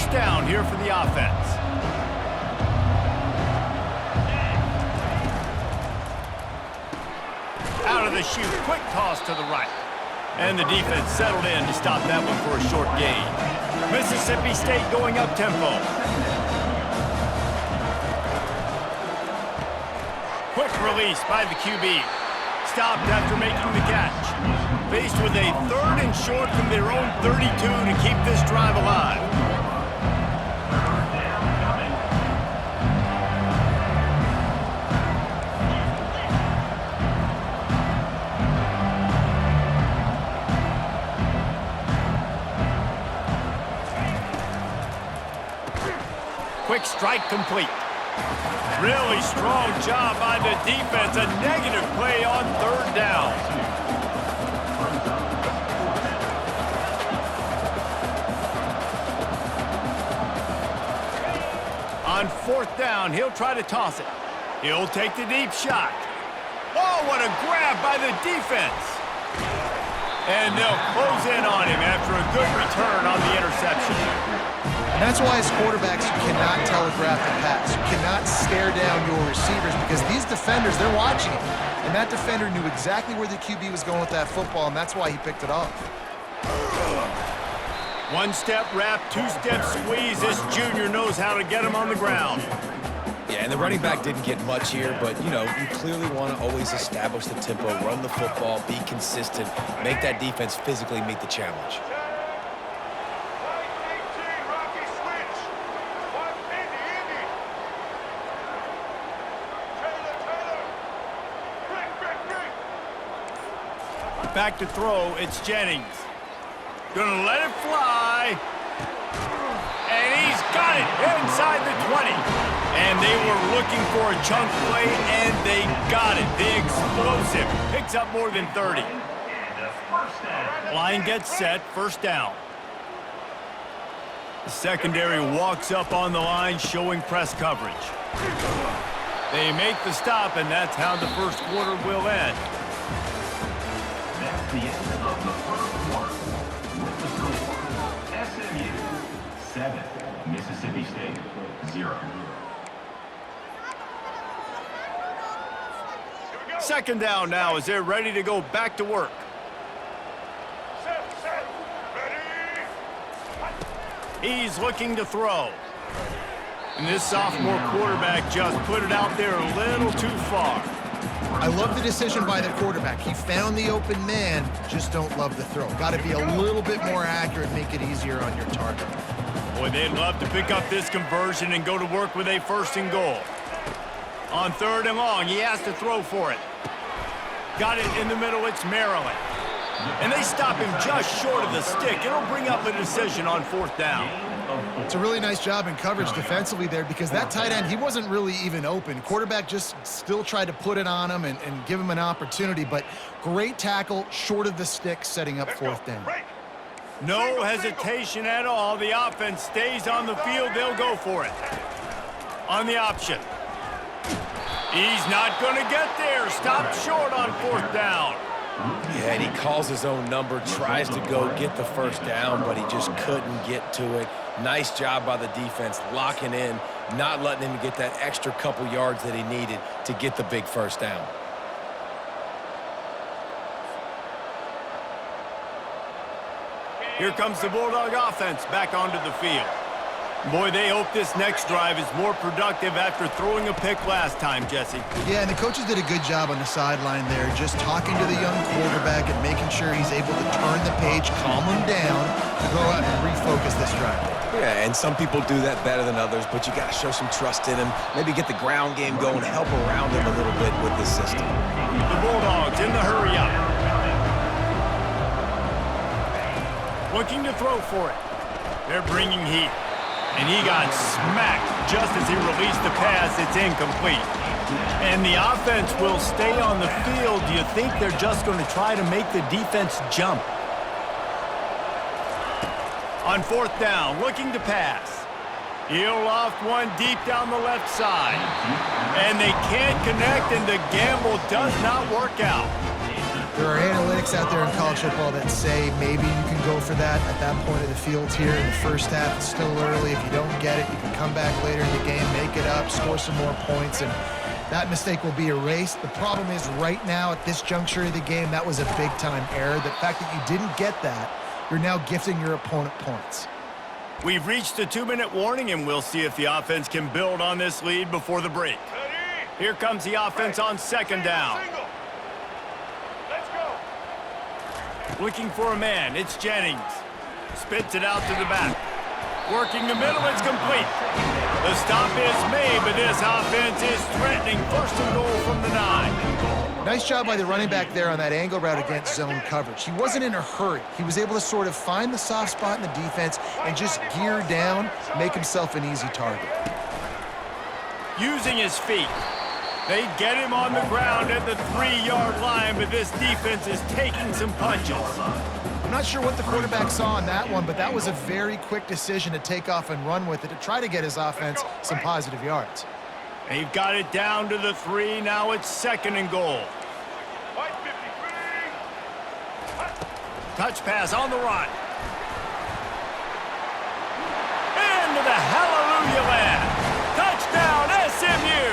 first down here for the offense. Out of the chute, quick toss to the right. And the defense settled in to stop that one for a short gain. Mississippi State going up-tempo. Quick release by the QB. Stopped after making the catch. Faced with a 3rd and short from their own 32 to keep this drive alive. Quick strike complete. Really strong job by the defense. A negative play on 3rd down. On 4th down, he'll try to toss it. He'll take the deep shot. Oh, what a grab by the defense. And they'll close in on him after a good return on the interception. And that's why as quarterbacks, you cannot telegraph the pass. You cannot stare down your receivers because these defenders, they're watching it. And that defender knew exactly where the QB was going with that football, and that's why he picked it off. 1-step wrap, 2-step squeeze. This junior knows how to get him on the ground. Yeah, and the running back didn't get much here, but, you know, you clearly want to always establish the tempo, run the football, be consistent, make that defense physically meet the challenge. Back to throw, it's Jennings. Gonna let it fly. And he's got it inside the 20. And they were looking for a chunk play, and they got it. The explosive picks up more than 30. Line gets set, 1st down. The secondary walks up on the line, showing press coverage. They make the stop, and that's how the 1st quarter will end. The end of the 1st quarter. With the score, SMU 7, Mississippi State 0. 2nd down now as they're ready to go back to work. He's looking to throw. And this sophomore quarterback just put it out there a little too far. I love the decision by the quarterback. He found the open man, just don't love the throw. Got to be a little bit more accurate, make it easier on your target. Boy, they'd love to pick up this conversion and go to work with a 1st and goal. On 3rd and long, he has to throw for it. Got it in the middle, it's Maryland. And they stop him just short of the stick. It'll bring up a decision on 4th down. It's a really nice job in coverage defensively there because that tight end, he wasn't really even open. Quarterback just still tried to put it on him and give him an opportunity, but great tackle short of the stick setting up 4th down. No hesitation at all. The offense stays on the field. They'll go for it. On the option. He's not going to get there. Stopped short on 4th down. Yeah, and he calls his own number, tries to go get the 1st down, but he just couldn't get to it. Nice job by the defense, locking in, not letting him get that extra couple yards that he needed to get the big 1st down. Here comes the Bulldog offense back onto the field. Boy, they hope this next drive is more productive after throwing a pick last time, Jesse. Yeah, and the coaches did a good job on the sideline there, just talking to the young quarterback and making sure he's able to turn the page, calm him down, to go out and refocus this drive. Yeah, and some people do that better than others, but you got to show some trust in him, maybe get the ground game going, help around him a little bit with this system. The Bulldogs in the hurry up. Looking to throw for it. They're bringing heat. And he got smacked just as he released the pass. It's incomplete. And the offense will stay on the field. Do you think they're just going to try to make the defense jump? On 4th down, looking to pass. He'll loft one deep down the left side. And they can't connect, and the gamble does not work out. There are analytics out there in college football that say maybe you can go for that at that point of the field here in the first half. It's still early. If you don't get it, you can come back later in the game, make it up, score some more points, and that mistake will be erased. The problem is right now at this juncture of the game, that was a big-time error. The fact that you didn't get that, you're now gifting your opponent points. We've reached the 2-minute warning, and we'll see if the offense can build on this lead before the break. Here comes the offense on second down. Looking for a man, it's Jennings. Spits it out to the back. Working the middle, it's complete. The stop is made, but this offense is threatening. First and goal from the 9. Nice job by the running back there on that angle route against zone coverage. He wasn't in a hurry. He was able to sort of find the soft spot in the defense and just gear down, make himself an easy target. Using his feet. They get him on the ground at the 3-yard line, but this defense is taking some punches. I'm not sure what the quarterback saw on that one, but that was a very quick decision to take off and run with it to try to get his offense some positive yards. They've got it down to the 3. Now it's second and goal. Touch pass on the run. Into the hallelujah land. Touchdown, SMU!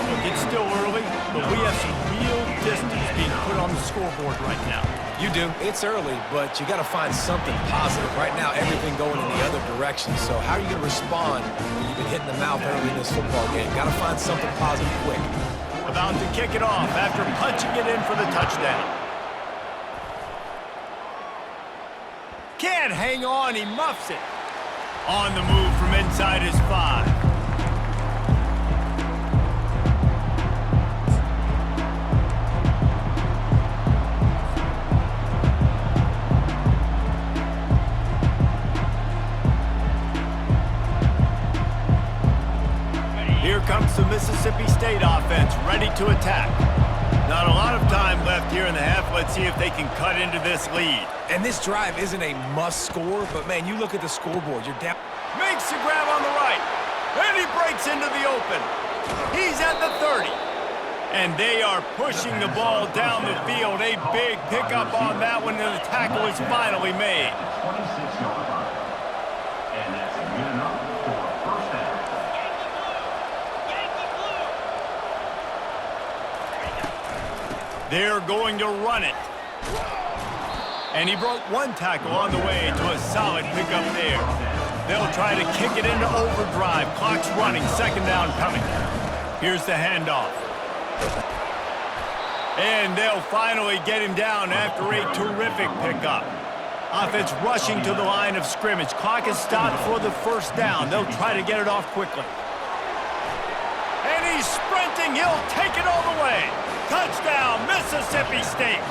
Look, it's still early, but we have some real distance being put on the scoreboard right now. You do. It's early, but you got to find something positive. Right now, everything going in the other direction. So how are you going to respond when you've been hitting the mouth early in this football game? Got to find something positive quick. About to kick it off after punching it in for the touchdown. Can't hang on, he muffs it. On the move from inside his 5. Here comes the Mississippi State offense, ready to attack. Not a lot of time left here in the half. Let's see if they can cut into this lead. And this drive isn't a must score, but man, you look at the scoreboard, you're down. Makes the grab on the right. And he breaks into the open. He's at the 30. And they are pushing the ball down the field. A big pickup on that one, and the tackle is finally made. 26-yard line. And that's good enough for a first down. They're going to run it. And he broke one tackle on the way to a solid pickup there. They'll try to kick it into overdrive. Clock's running, second down coming. Here's the handoff. And they'll finally get him down after a terrific pickup. Offense rushing to the line of scrimmage. Clock is stopped for the first down. They'll try to get it off quickly. And he's sprinting. He'll take it all the way. Touchdown, Mississippi State.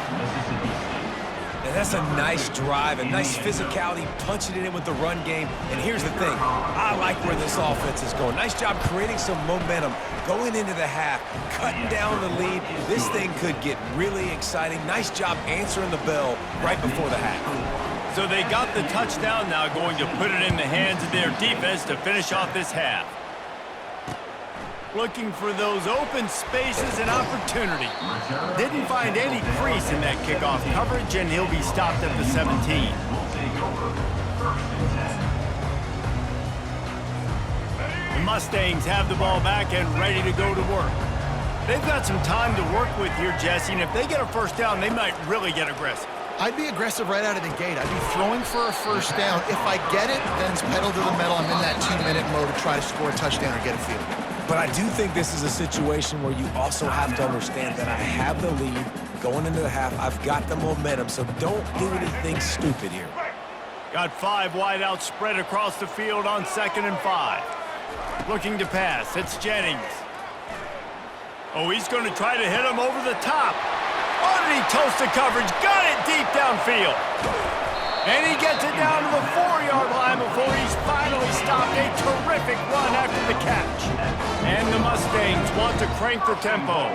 And that's a nice drive, a nice physicality, punching it in with the run game. And here's the thing, I like where this offense is going. Nice job creating some momentum, going into the half, cutting down the lead. This thing could get really exciting. Nice job answering the bell right before the half. So they got the touchdown, now going to put it in the hands of their defense to finish off this half. Looking for those open spaces and opportunity. Didn't find any crease in that kickoff coverage, and he'll be stopped at the 17. The Mustangs have the ball back and ready to go to work. They've got some time to work with here, Jesse, and if they get a first down, they might really get aggressive. I'd be aggressive right out of the gate. I'd be throwing for a first down. If I get it, then it's pedal to the metal. I'm in that 2-minute mode to try to score a touchdown or get a field. But I do think this is a situation where you also have to understand that I have the lead going into the half. I've got the momentum, so don't do anything stupid here. Got 5 wideouts spread across the field on 2nd and 5. Looking to pass, it's Jennings. Oh, he's going to try to hit him over the top. Oh, did he toast the coverage? Got it deep downfield. And he gets it down to the 4-yard line before he's finally stopped. A terrific run after the catch. And the Mustangs want to crank the tempo.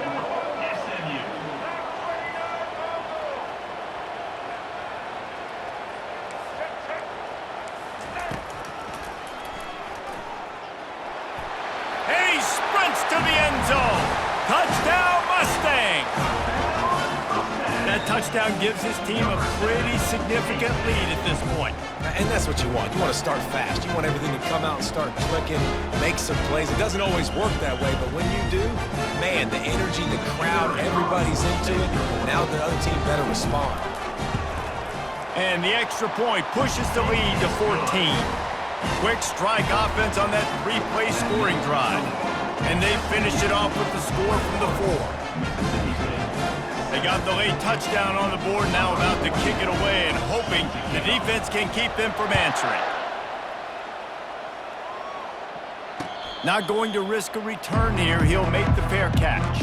And he sprints to the end zone. Touchdown, Mustangs! touchdown gives his team a pretty significant lead at this point. And that's what you want. You want to start fast. You want everything to come out and start clicking, make some plays. It doesn't always work that way, but when you do, man, the energy, the crowd, everybody's into it. Now the other team better respond. And the extra point pushes the lead to 14. Quick strike offense on that three-play scoring drive. And they finished it off with the score from the 4. They got the late touchdown on the board, now about to kick it away and hoping the defense can keep them from answering. Not going to risk a return here. He'll make the fair catch.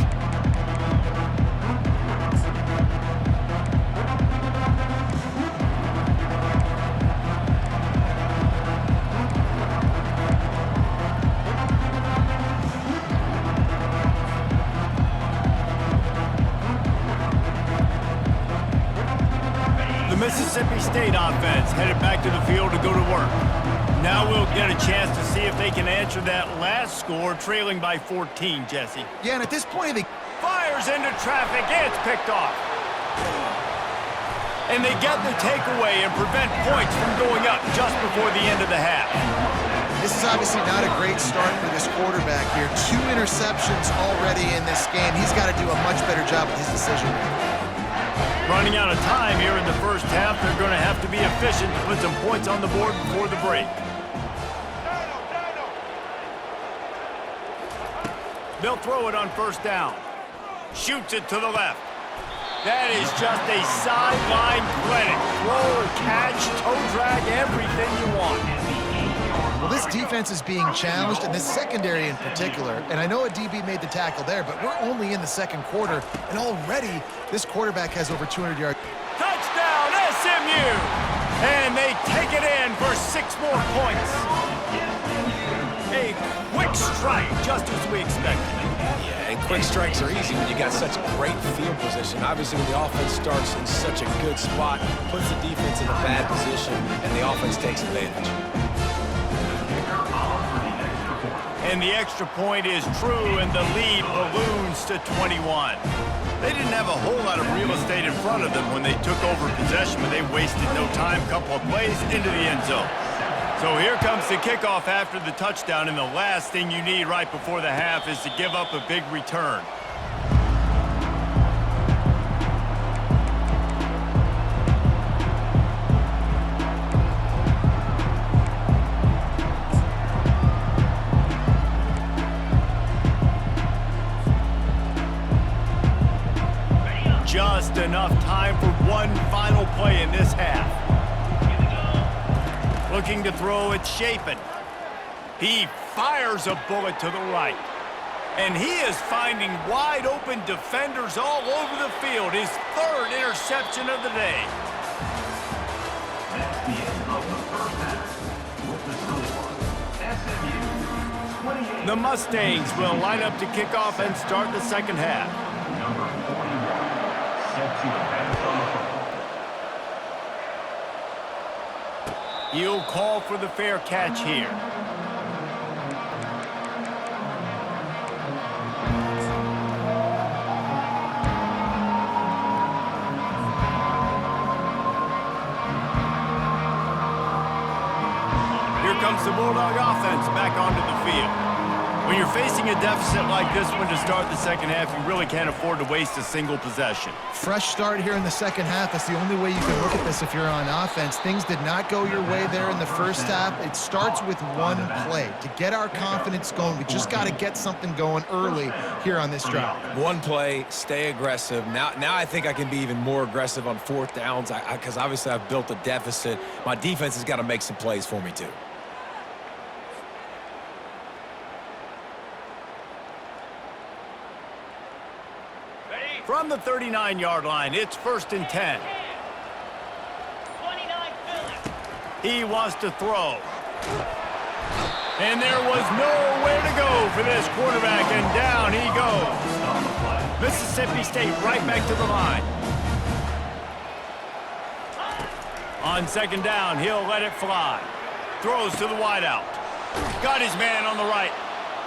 Mississippi State offense headed back to the field to go to work. Now we'll get a chance to see if they can answer that last score, trailing by 14, Jesse. Yeah, and at this point, they fires into traffic. It's picked off. And they get the takeaway and prevent points from going up just before the end of the half. This is obviously not a great start for this quarterback here. 2 interceptions already in this game. He's got to do a much better job with his decision-making. Running out of time here in the first half. They're going to have to be efficient to put some points on the board before the break. They'll throw it on first down. Shoots it to the left. That is just a sideline clinic. Throw, catch, toe drag, everything you want. Well, this defense is being challenged, and this secondary in particular. And I know a DB made the tackle there, but we're only in the second quarter, and already this quarterback has over 200 yards. Touchdown, SMU! And they take it in for 6 more points. A quick strike, just as we expected. Yeah, and quick strikes are easy when you got such great field position. Obviously, when the offense starts in such a good spot, puts the defense in a bad position, and the offense takes advantage. And the extra point is true, and the lead balloons to 21. They didn't have a whole lot of real estate in front of them when they took over possession, but they wasted no time. Couple of plays into the end zone. So here comes the kickoff after the touchdown, and the last thing you need right before the half is to give up a big return. Just enough time for one final play in this half. Looking to throw, it's Shapen. He fires a bullet to the right. And he is finding wide open defenders all over the field. His 3rd interception of the day. That's the end of the first half. With the score, SMU 28. The Mustangs will line up to kick off and start the second half. Number 41. Set to advance on the football. He'll call for the fair catch here. Here comes the Bulldog offense back onto the field. When you're facing a deficit like this one to start the second half, you really can't afford to waste a single possession. Fresh start here in the second half. That's the only way you can look at this if you're on offense. Things did not go your way there in the first half. It starts with one play. To get our confidence going, we just got to get something going early here on this drive. One play, stay aggressive. Now I think I can be even more aggressive on 4th downs because obviously I've built a deficit. My defense has got to make some plays for me too. From the 39-yard line, it's 1st and 10. He wants to throw. And there was nowhere to go for this quarterback, and down he goes. Mississippi State right back to the line. On 2nd down, he'll let it fly. Throws to the wideout. Got his man on the right.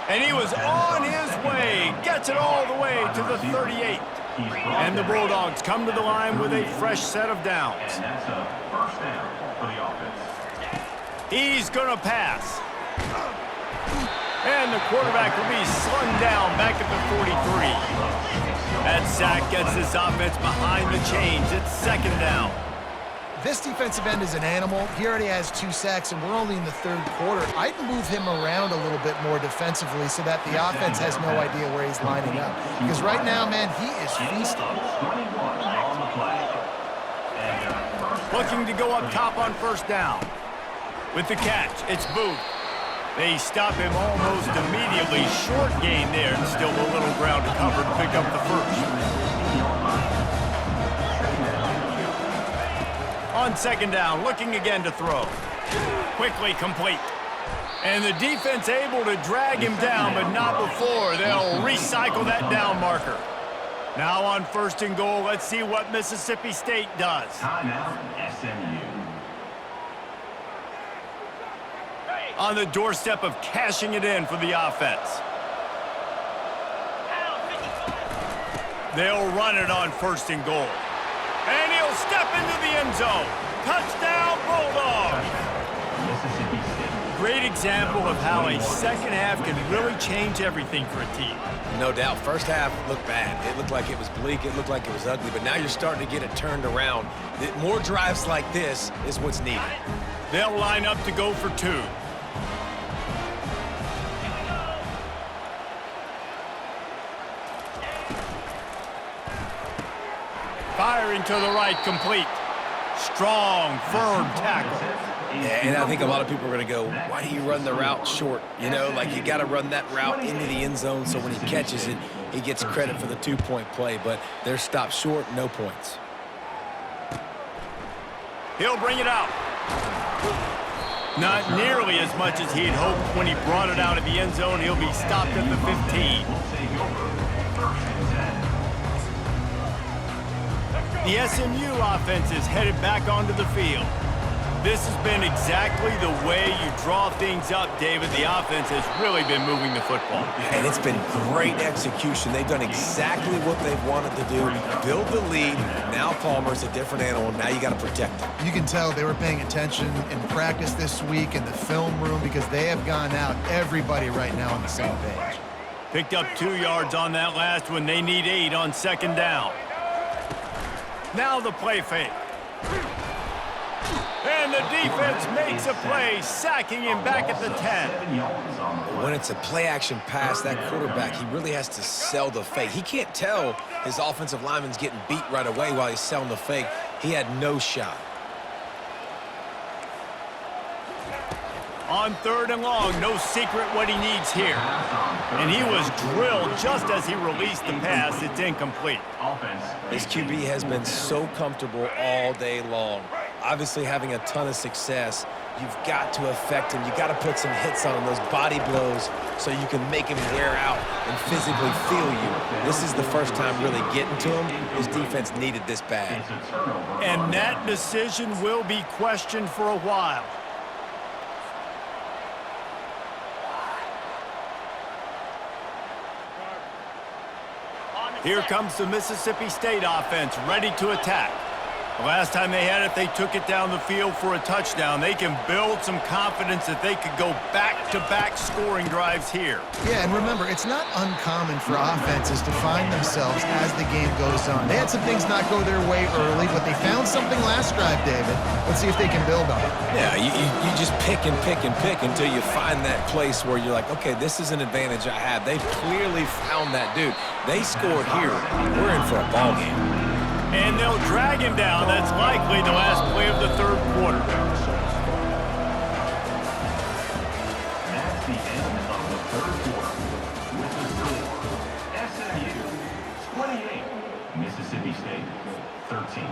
And he was on his way. Gets it all the way to the 38. And the Bulldogs come to the line with a fresh set of downs. And that's a first down for the offense. He's going to pass. And the quarterback will be slung down back at the 43. That sack gets this offense behind the chains. It's second down. This defensive end is an animal. He already has 2 sacks, and we're only in the third quarter. I'd move him around a little bit more defensively so that the offense has no idea where he's lining up. Because right now, man, he is feasting. 21 on the play. Looking to go up top on first down. With the catch, it's Booth. They stop him almost immediately. Short gain there, and still a little ground to cover to pick up the first. On second down, looking again to throw. Quickly complete. And the defense able to drag him down, but not before. They'll recycle that down marker. Now on first and goal, let's see what Mississippi State does. Timeout, SMU. On the doorstep of cashing it in for the offense. They'll run it on first and goal. And he'll step into the end zone. Touchdown, Bulldogs! Mississippi State. Great example of how a second half can really change everything for a team. No doubt. First half looked bad. It looked like it was bleak. It looked like it was ugly. But now you're starting to get it turned around. More drives like this is what's needed. They'll line up to go for 2. Firing to the right, complete. Strong, firm tackle. Yeah, and I think a lot of people are going to go, why do you run the route short? You know, like you got to run that route into the end zone so when he catches it, he gets credit for the 2-point play. But they're stopped short, no points. He'll bring it out. Not nearly as much as he'd hoped when he brought it out of the end zone. He'll be stopped at the 15. The SMU offense is headed back onto the field. This has been exactly the way you draw things up, David. The offense has really been moving the football. And it's been great execution. They've done exactly what they've wanted to do. Build the lead. Now Palmer's a different animal. Now you got to protect him. You can tell they were paying attention in practice this week in the film room because they have gone out, everybody right now on the same page. Picked up 2 yards on that last one. They need 8 on second down. Now the play fake. And the defense makes a play, sacking him back at the 10. When it's a play-action pass, that quarterback, he really has to sell the fake. He can't tell his offensive lineman's getting beat right away while he's selling the fake. He had no shot. On third and long, no secret what he needs here. And he was drilled just as he released the pass. It's incomplete. This QB has been so comfortable all day long. Obviously having a ton of success. You've got to affect him. You've got to put some hits on him, those body blows, so you can make him wear out and physically feel you. This is the first time really getting to him. His defense needed this bad. And that decision will be questioned for a while. Here comes the Mississippi State offense, ready to attack. The last time they had it, they took it down the field for a touchdown. They can build some confidence that they could go back-to-back scoring drives here. Yeah, and remember, it's not uncommon for offenses to find themselves as the game goes on. They had some things not go their way early, but they found something last drive, David. Let's see if they can build on it. Yeah, you just pick and pick and pick until you find that place where you're like, okay, this is an advantage I have. They've clearly found that dude. They scored here. We're in for a ball game. And they'll drag him down. That's likely the last play of the third quarter. That's the end of the third quarter. With the score, SMU 28, Mississippi State 13.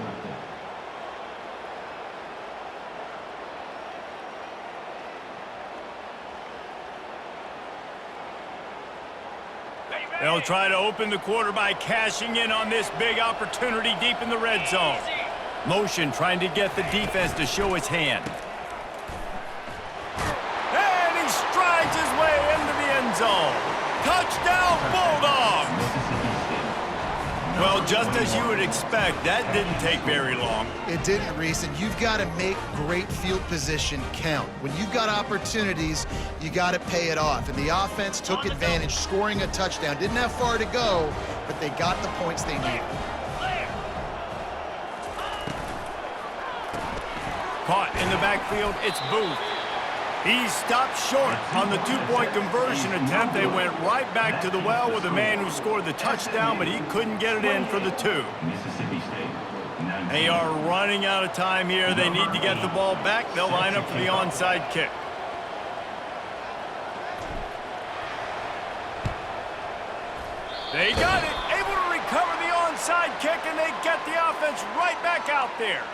They'll try to open the quarter by cashing in on this big opportunity deep in the red zone. Motion trying to get the defense to show his hand. And he strides his way into the end zone. Touchdown, Bulldogs! Well, just as you would expect, that didn't take very long. It didn't, Reese, and you've got to make great field position count. When you've got opportunities, you got to pay it off. And the offense took advantage, scoring a touchdown. Didn't have far to go, but they got the points they needed. Caught in the backfield, it's Booth. He stopped short on the two-point conversion attempt. They went right back to the well with the man who scored the touchdown, but he couldn't get it in for the two. Mississippi State. They are running out of time here. They need to get the ball back. They'll line up for the onside kick. They got it, able to recover the onside kick, and they get the offense right back out there.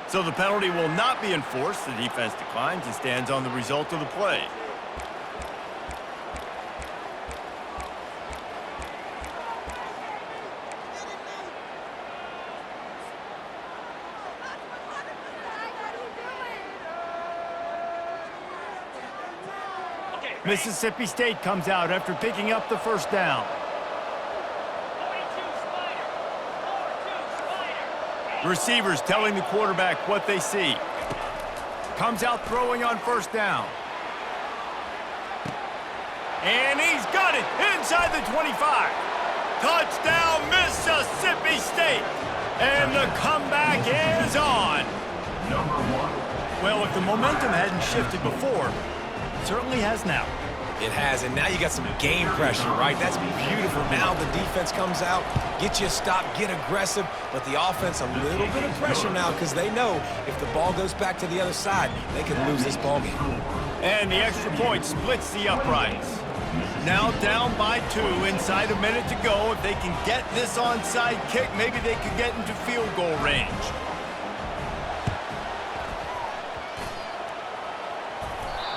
So the penalty will not be enforced. The defense declines and stands on the result of the play. Mississippi State comes out after picking up the first down. Receivers telling the quarterback what they see. Comes out throwing on first down. And he's got it inside the 25. Touchdown, Mississippi State. And the comeback is on. Well, if the momentum hadn't shifted before, it certainly has now. It has, and now you got some game pressure, right? That's beautiful. Now the defense comes out, get you a stop, get aggressive, but the offense a little bit of pressure now because they know if the ball goes back to the other side, they can lose this ball game. And the extra point splits the uprights. Now down by 2, inside a minute to go. If they can get this onside kick, maybe they could get into field goal range.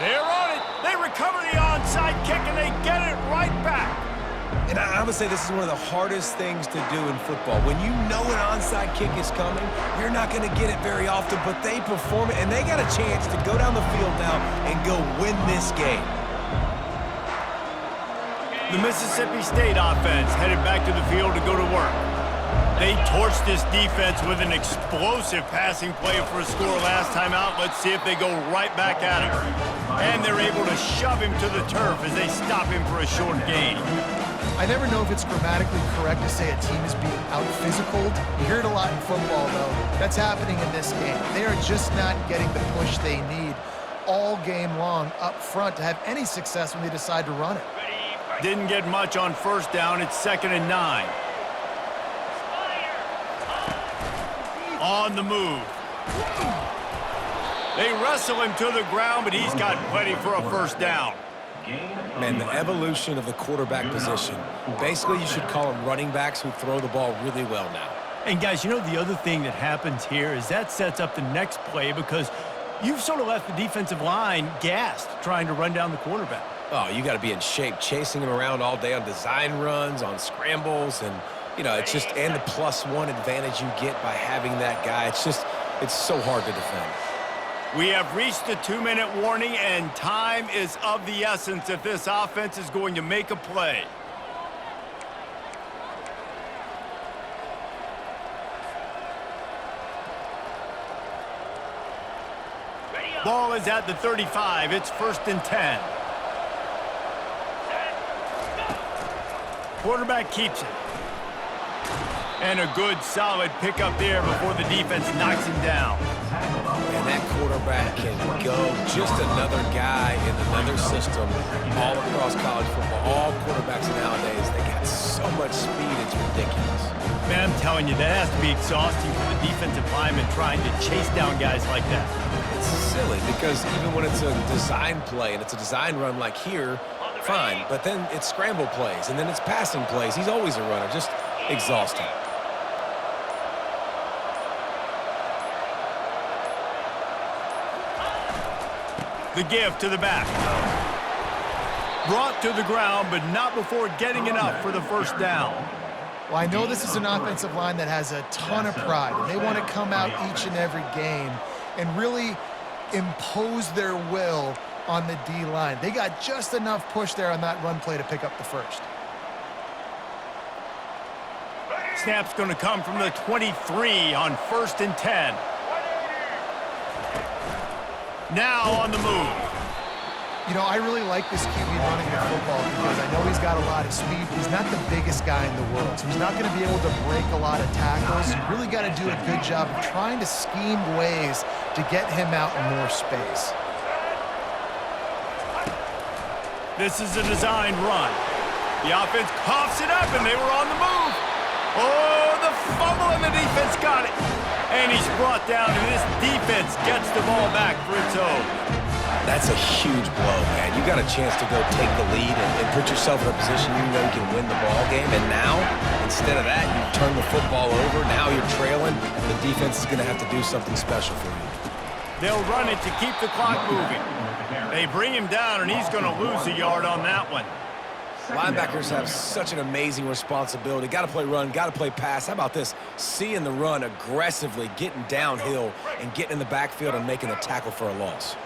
They're on it. They recover the onside kick, and they get it right back. And I would say this is one of the hardest things to do in football. When you know an onside kick is coming, you're not going to get it very often, but they perform it, and they got a chance to go down the field now and go win this game. The Mississippi State offense headed back to the field to go to work. They torched this defense with an explosive passing play for a score last time out. Let's see if they go right back at him. And they're able to shove him to the turf as they stop him for a short gain. I never know if it's grammatically correct to say a team is being out-physicaled. You hear it a lot in football, though. That's happening in this game. They are just not getting the push they need all game long up front to have any success when they decide to run it. Didn't get much on first down. It's 2nd and 9. On the move. They wrestle him to the ground, but he's got plenty for a first down. Man, the evolution of the quarterback position. Basically, you should call them running backs who throw the ball really well now. And guys, you know the other thing that happens here is that sets up the next play because you've sort of left the defensive line gassed trying to run down the quarterback. Oh, you got to be in shape, chasing him around all day on design runs, on scrambles, and, you know, it's just, and the +1 advantage you get by having that guy. It's just, it's so hard to defend. We have reached the 2-minute warning, and time is of the essence if this offense is going to make a play. Ball is at the 35. It's 1st and 10. Quarterback keeps it. And a good, solid pickup there before the defense knocks him down. And that quarterback can go. Just another guy in another system all across college football. All quarterbacks nowadays, they got so much speed, it's ridiculous. Man, I'm telling you, that has to be exhausting for the defensive lineman trying to chase down guys like that. It's silly because even when it's a design play and it's a design run like here, fine. But then it's scramble plays and then it's passing plays. He's always a runner. Just exhausting. The give to the back. Brought to the ground, but not before getting enough for the first down. Well, I know this is an offensive line that has a ton of pride, and they want to come out each and every game and really impose their will on the D-line. They got just enough push there on that run play to pick up the first. snap's going to come from the 23 on 1st and 10. Now on the move. You know, I really like this QB running the football because I know he's got a lot of speed, but he's not the biggest guy in the world. So he's not going to be able to break a lot of tackles. You really got to do a good job of trying to scheme ways to get him out in more space. This is a designed run. The offense coughs it up, and they were on the move. Oh, the fumble, and the defense got it. And he's brought down, and this defense gets the ball back for its own. That's a huge blow, man. You got a chance to go take the lead and put yourself in a position you know you can win the ball game. And now, instead of that, you turn the football over. Now you're trailing. The defense is going to have to do something special for you. They'll run it to keep the clock moving. They bring him down, and he's going to lose a yard on that one. Linebackers have such an amazing responsibility. Got to play run, got to play pass. How about this? Seeing the run aggressively, getting downhill, and getting in the backfield and making a tackle for a loss.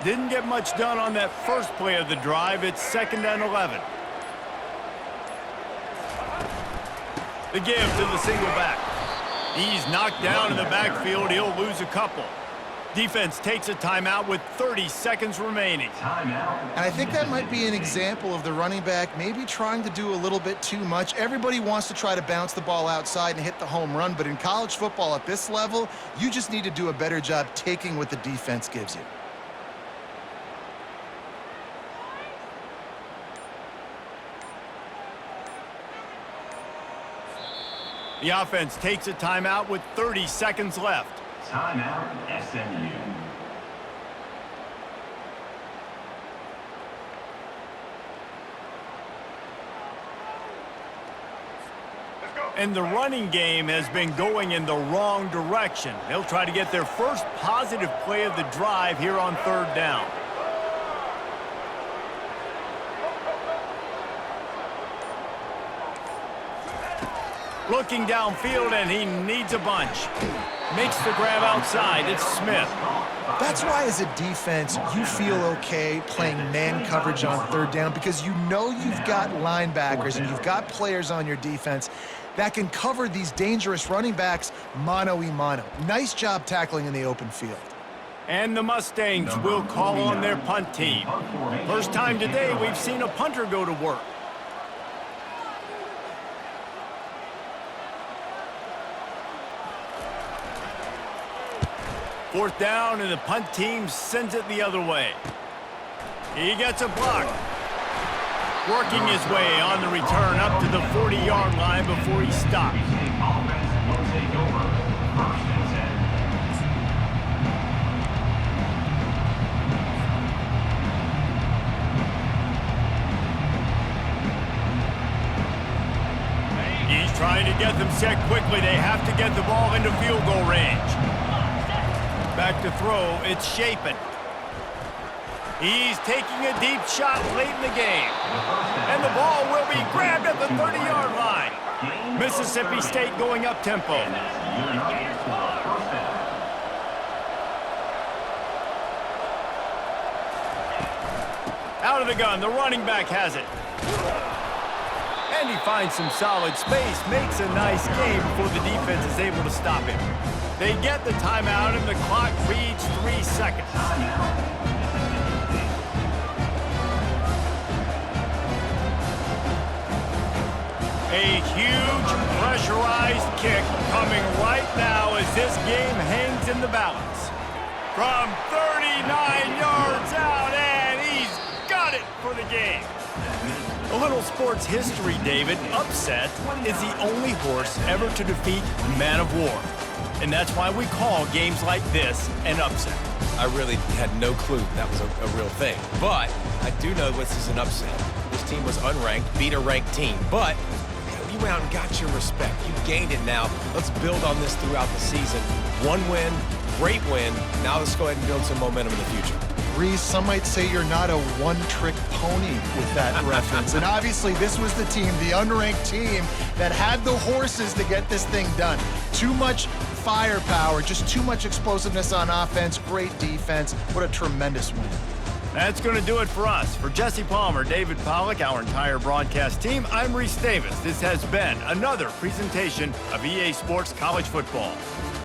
Didn't get much done on that first play of the drive. It's 2nd and 11. The give to the single back. He's knocked down in the backfield. He'll lose a couple. Defense takes a timeout with 30 seconds remaining. And I think that might be an example of the running back maybe trying to do a little bit too much. Everybody wants to try to bounce the ball outside and hit the home run, but in college football at this level, you just need to do a better job taking what the defense gives you. The offense takes a timeout with 30 seconds left. Timeout, SMU. And the running game has been going in the wrong direction. They'll try to get their first positive play of the drive here on 3rd down. Looking downfield, and he needs a bunch. Makes the grab outside. It's Smith. That's why as a defense, you feel okay playing man coverage on 3rd down because you know you've got linebackers and you've got players on your defense that can cover these dangerous running backs mano-a-mano. Nice job tackling in the open field. And the Mustangs will call on their punt team. First time today we've seen a punter go to work. Fourth down, and the punt team sends it the other way. He gets a block. Working his way on the return up to the 40-yard line before he stops. Offense will take over. 1st and 10. He's trying to get them set quickly. They have to get the ball into field goal range. Back to throw, it's Shapen. He's taking a deep shot late in the game. And the ball will be grabbed at the 30-yard line. Mississippi State going up tempo. Out of the gun, the running back has it. And he finds some solid space, makes a nice game before the defense is able to stop him. They get the timeout, and the clock reads 3 seconds. A huge pressurized kick coming right now as this game hangs in the balance. From 39 yards out, and he's got it for the game. A little sports history, David. Upset is the only horse ever to defeat Man of War. And that's why we call games like this an upset. I really had no clue that was a real thing. But I do know this is an upset. This team was unranked, beat a ranked team. But you went out and got your respect. You gained it now. Let's build on this throughout the season. One win, great win. Now let's go ahead and build some momentum in the future. Reese, some might say you're not a one-trick pony with that reference. And obviously, this was the team, the unranked team, that had the horses to get this thing done. Too much firepower, just too much explosiveness on offense, great defense. What a tremendous win. That's going to do it for us. For Jesse Palmer, David Pollack, our entire broadcast team, I'm Reese Davis. This has been another presentation of EA Sports College Football.